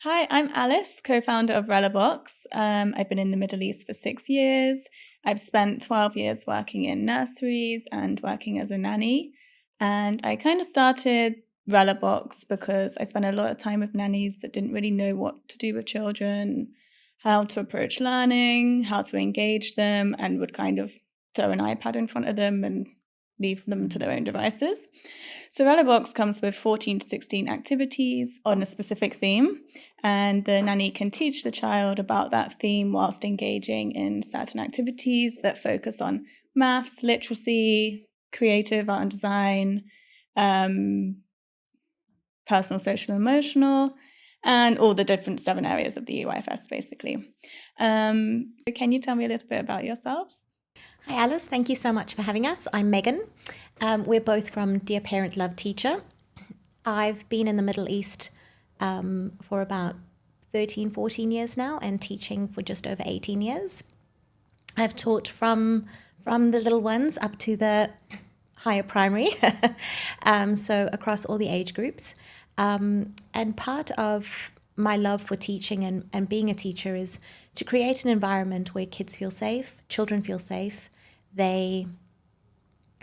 Hi, I'm Alice, co-founder of Rehla Box. I've been in the Middle East for 6 years. I've spent 12 years working in nurseries and working as a nanny. And I kind of started Rehla Box because I spent a lot of time with nannies that didn't really know what to do with children, how to approach learning, how to engage them, and would kind of throw an iPad in front of them and leave them to their own devices. So Rehla Box comes with 14 to 16 activities on a specific theme, and the nanny can teach the child about that theme whilst engaging in certain activities that focus on maths, literacy, creative art and design, personal, social, emotional, and all the different 7 areas of the EYFS, basically. Can you tell me a little bit about yourselves? Hi Alice, thank you so much for having us. I'm Megan. We're both from Dear Parent Love Teacher. I've been in the Middle East for about 13, 14 years now and teaching for just over 18 years. I've taught from the little ones up to the higher primary, so across all the age groups. And part of my love for teaching and being a teacher is to create an environment where kids feel safe, children feel safe, they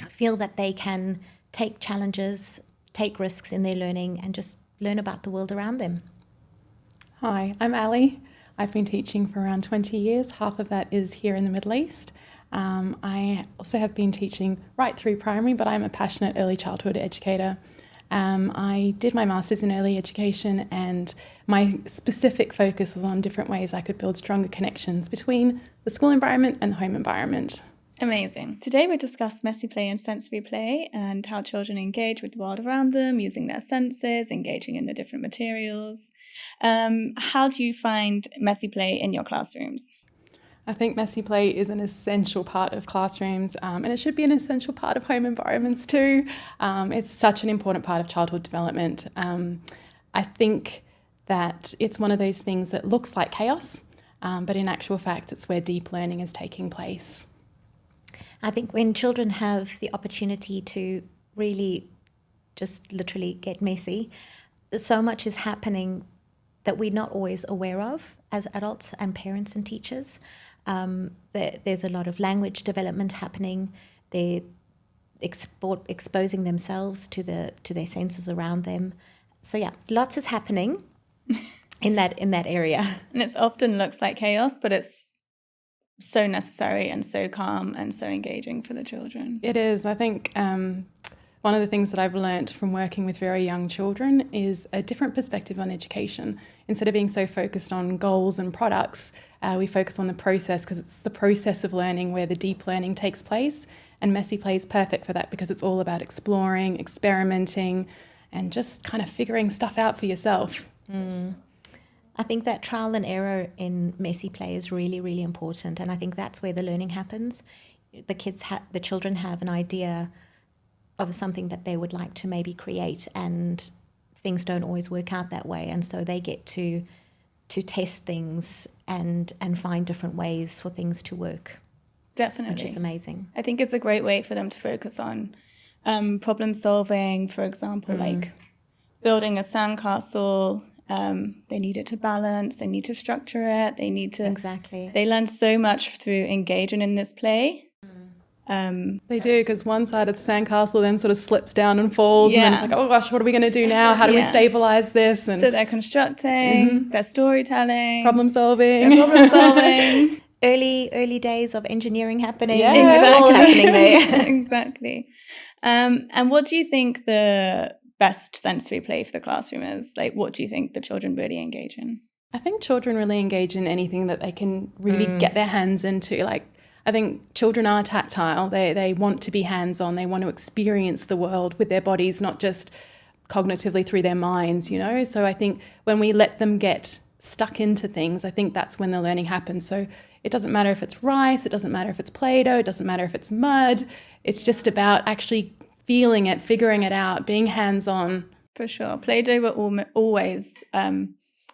feel that they can take challenges, take risks in their learning, and just learn about the world around them. Hi, I'm Ali. I've been teaching for around 20 years. Half of that is here in the Middle East. I also have been teaching right through primary, but I'm a passionate early childhood educator. I did my master's in early education, and my specific focus was on different ways I could build stronger connections between the school environment and the home environment. Amazing. Today we discuss messy play and sensory play and how children engage with the world around them, using their senses, engaging in the different materials. How do you find messy play in your classrooms? I think messy play is an essential part of classrooms, and it should be an essential part of home environments too. It's such an important part of childhood development. I think that it's one of those things that looks like chaos, but in actual fact, it's where deep learning is taking place. I think when children have the opportunity to really just literally get messy, so much is happening that we're not always aware of as adults and parents and teachers. There's a lot of language development happening. They're exposing themselves to their senses around them. So yeah, lots is happening in that area. And it often looks like chaos, but it's so necessary and so calm and so engaging for the children. It is. I think one of the things that I've learnt from working with very young children is a different perspective on education. Instead of being so focused on goals and products, we focus on the process, because it's the process of learning where the deep learning takes place. And messy play is perfect for that, because it's all about exploring, experimenting, and just kind of figuring stuff out for yourself. I think that trial and error in messy play is really, really important. And I think that's where the learning happens. The children have an idea of something that they would like to maybe create, and things don't always work out that way. And so they get to test things and find different ways for things to work. Definitely. It's amazing. I think it's a great way for them to focus on problem solving, for example, like building a sandcastle. They need it to balance, they need to structure it, they need to... Exactly. They learn so much through engaging in this play. They do, because one side of the sandcastle then sort of slips down and falls, and then it's like, oh gosh, what are we going to do now? How do we stabilize this? And so they're constructing, they're storytelling. Problem solving. Early days of engineering happening. Yeah. It's all happening there. Exactly. And what do you think the best sensory play for the classroom is? Like, what do you think the children really engage in? I think children really engage in anything that they can really get their hands into. Like, I think children are tactile. They want to be hands-on. They want to experience the world with their bodies, not just cognitively through their minds, you know? So I think when we let them get stuck into things, I think that's when the learning happens. So it doesn't matter if it's rice, it doesn't matter if it's Play-Doh, it doesn't matter if it's mud. It's just about actually feeling it, figuring it out, being hands-on. For sure. Play-Doh were always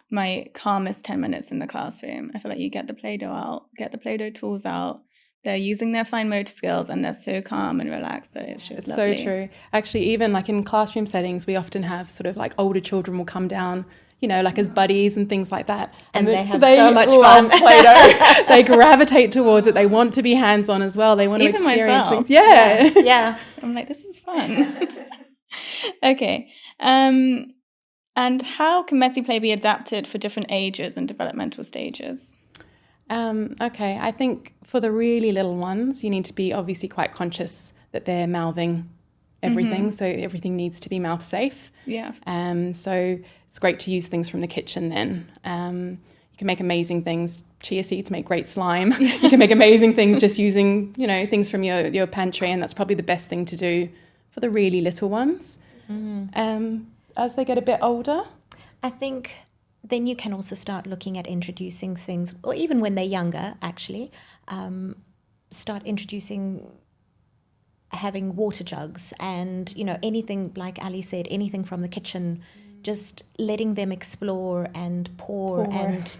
my calmest 10 minutes in the classroom. I feel like you get the Play-Doh out, get the Play-Doh tools out. They're using their fine motor skills and they're so calm and relaxed that it's just lovely. So true. Actually, even like in classroom settings, we often have sort of like older children will come down, like as buddies and things like that. And they have so much fun. Play-Doh. They gravitate towards it. They want to be hands-on as well. They want to experience things. Yeah. Yeah. I'm like, this is fun. Okay. And how can messy play be adapted for different ages and developmental stages? Okay, I think for the really little ones, you need to be obviously quite conscious that they're mouthing everything, so everything needs to be mouth safe. Yeah. So it's great to use things from the kitchen then. You can make amazing things. Chia seeds make great slime. You can make amazing things just using, things from your pantry, and that's probably the best thing to do for the really little ones. As they get a bit older, I think then you can also start looking at introducing things, or even when they're younger, actually, start introducing having water jugs and, anything, like Ali said, anything from the kitchen, just letting them explore and pour. And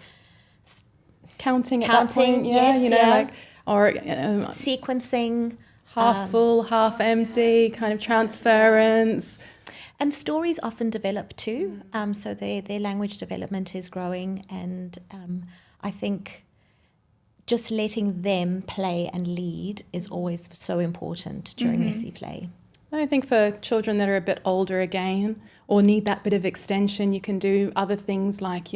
counting at that point, or sequencing. Half full, half empty, kind of transference. And stories often develop too, so their language development is growing, and I think just letting them play and lead is always so important during messy play. I think for children that are a bit older again, or need that bit of extension, you can do other things like,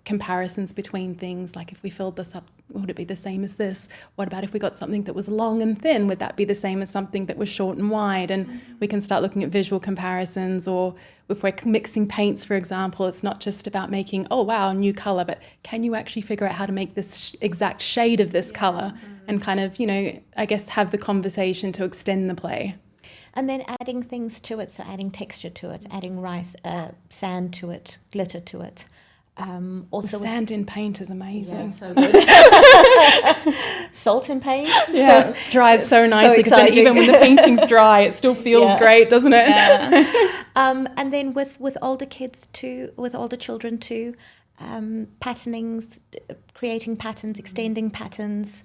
comparisons between things, like if we filled this up, would it be the same as this? What about if we got something that was long and thin? Would that be the same as something that was short and wide? And we can start looking at visual comparisons, or if we're mixing paints, for example, it's not just about making, oh, wow, new color, but can you actually figure out how to make this exact shade of this color and kind of, I guess have the conversation to extend the play. And then adding things to it, so adding texture to it, adding sand to it, glitter to it. Also, sand in paint is amazing. Yeah, so good. Salt in paint. Yeah, dries so nicely, because then even when the painting's dry, it still feels great, doesn't it? Yeah. And then with older kids too, with older children too, patternings, creating patterns, extending patterns,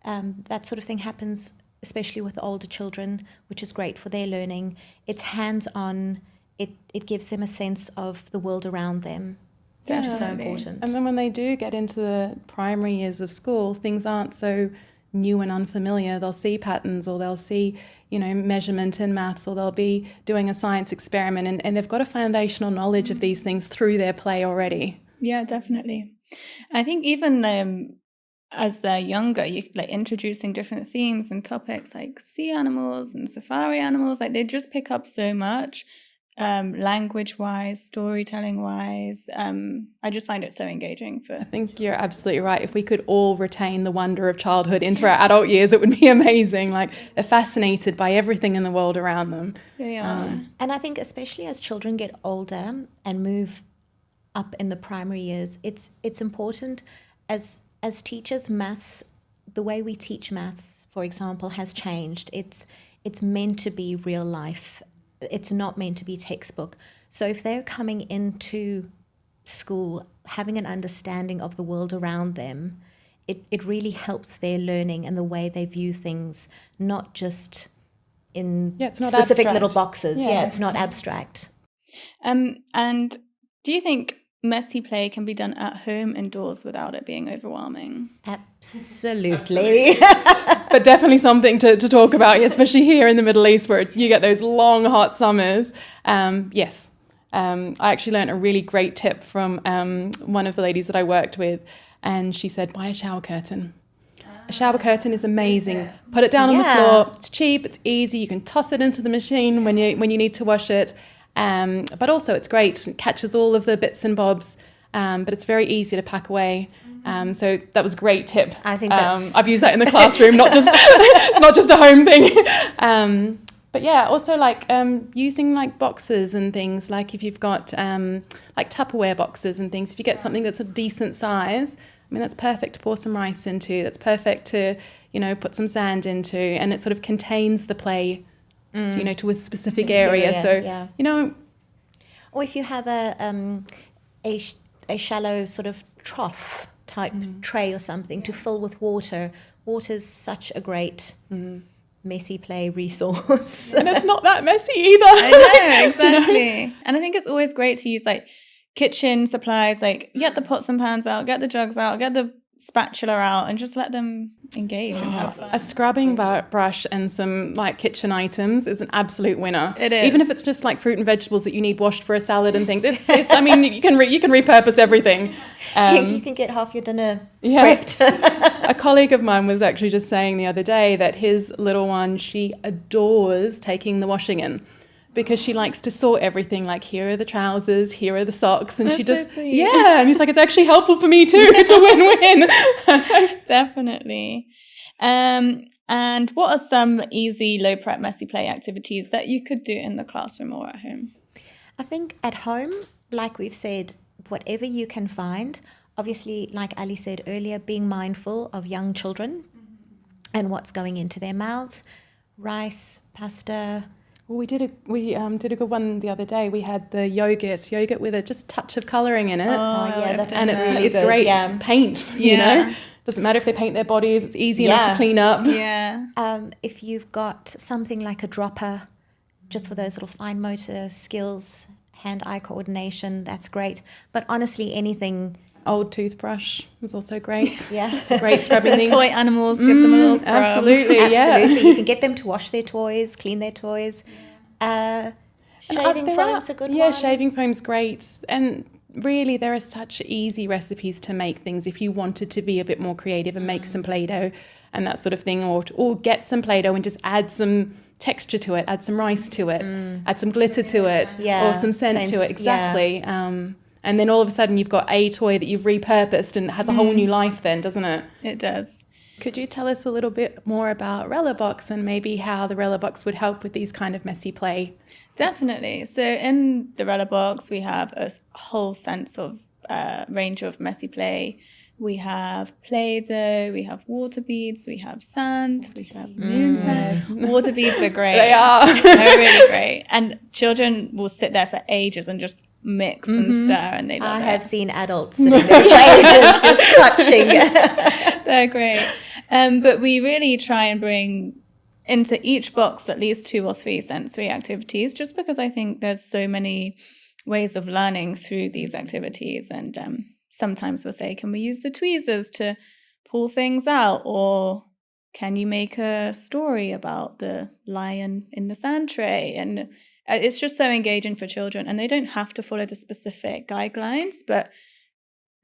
that sort of thing happens, especially with older children, which is great for their learning. It's hands-on. It gives them a sense of the world around them. Which is so important. And then when they do get into the primary years of school, things aren't so new and unfamiliar. They'll see patterns, or they'll see, measurement in maths, or they'll be doing a science experiment, and they've got a foundational knowledge of these things through their play already. Yeah, definitely. I think even as they're younger, you like introducing different themes and topics like sea animals and safari animals, like they just pick up so much. Language-wise, storytelling-wise, I just find it so engaging. I think you're absolutely right. If we could all retain the wonder of childhood into our adult years, it would be amazing. Like, they're fascinated by everything in the world around them. They are. And I think especially as children get older and move up in the primary years, it's important as teachers. Maths, the way we teach maths, for example, has changed. It's meant to be real life. It's not meant to be textbook. So if they're coming into school having an understanding of the world around them, it really helps their learning and the way they view things, not just in specific abstract. Little boxes. Yeah, it's not abstract. And do you think messy play can be done at home indoors without it being overwhelming? Absolutely. But definitely something to talk about, especially here in the Middle East where you get those long, hot summers. Yes. I actually learned a really great tip from one of the ladies that I worked with, and she said, buy a shower curtain. A shower curtain is amazing. Put it down on the floor. It's cheap. It's easy. You can toss it into the machine when you need to wash it. But also it's great. It catches all of the bits and bobs, but it's very easy to pack away. So that was a great tip. I think that's... I've used that in the classroom, not just it's not just a home thing. But yeah, also like using like boxes and things, like if you've got like Tupperware boxes and things, if you get something that's a decent size, I mean, that's perfect to pour some rice into. That's perfect to, put some sand into, and it sort of contains the play to a specific area. Or if you have a shallow sort of trough type tray or something to fill with water. Water's such a great messy play resource. And it's not that messy either. I know, exactly. And I think it's always great to use like kitchen supplies, like get the pots and pans out, get the jugs out, get the spatula out, and just let them engage and have fun. A scrubbing brush and some like kitchen items is an absolute winner. It is. Even if it's just like fruit and vegetables that you need washed for a salad and things. It's I mean, you can repurpose everything. You can get half your dinner Yeah. prepped. A colleague of mine was actually just saying the other day that his little one, she adores taking the washing in, because she likes to sort everything, like here are the trousers, here are the socks, and That's she so just sweet. yeah, and he's like, it's actually helpful for me too. It's a win-win. Definitely. And what are some easy low prep messy play activities that you could do in the classroom or at home? I think at home, like we've said, whatever you can find. Obviously, like Ali said earlier, being mindful of young children and what's going into their mouths. Rice, pasta. Well, we did a good one the other day. We had the yogurt with a just touch of colouring in it. That's And really it's good. great Yeah. paint, you know. Doesn't matter if they paint their bodies, it's easy enough to clean up. Yeah. If you've got something like a dropper, just for those little fine motor skills, hand-eye coordination, that's great. But honestly, anything. Old toothbrush is also great. Yeah. It's a great scrubbing thing. Toy animals, give them a little scrub. Absolutely, yeah. Absolutely. You can get them to wash their toys, clean their toys. Shaving foam's a good one. Yeah, shaving foam's great. And really, there are such easy recipes to make things if you wanted to be a bit more creative and make some Play-Doh and that sort of thing, or get some Play-Doh and just add some texture to it, add some rice to it, add some glitter to it, or some scent to it. Exactly. And then all of a sudden you've got a toy that you've repurposed and it has a whole new life then, doesn't it? It does. Could you tell us a little bit more about Rehla Box and maybe how the Rehla Box would help with these kind of messy play? Definitely. So in the Rehla Box, we have a whole sense of range of messy play. We have Play-Doh, we have water beads, we have sand, we have moon sand. Water beads are great. They are. They're really great. And children will sit there for ages and just mix and stir, and they love I it. have seen adults sitting there for ages just touching. They're great. But we really try and bring into each box at least 2 or 3 sensory activities, just because I think there's so many ways of learning through these activities. And sometimes we'll say, can we use the tweezers to pull things out? Or can you make a story about the lion in the sand tray? And it's just so engaging for children. And they don't have to follow the specific guidelines, but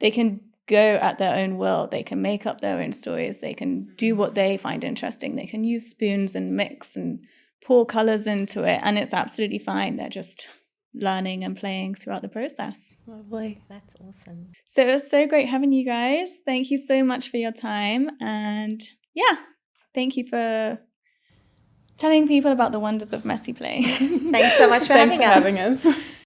they can go at their own will. They can make up their own stories. They can do what they find interesting. They can use spoons and mix and pour colors into it. And it's absolutely fine. They're just learning and playing throughout the process. Lovely. That's awesome. So it was so great having you guys. Thank you so much for your time. And yeah, thank you for telling people about the wonders of messy play. Thanks so much for Thanks having for us. having us.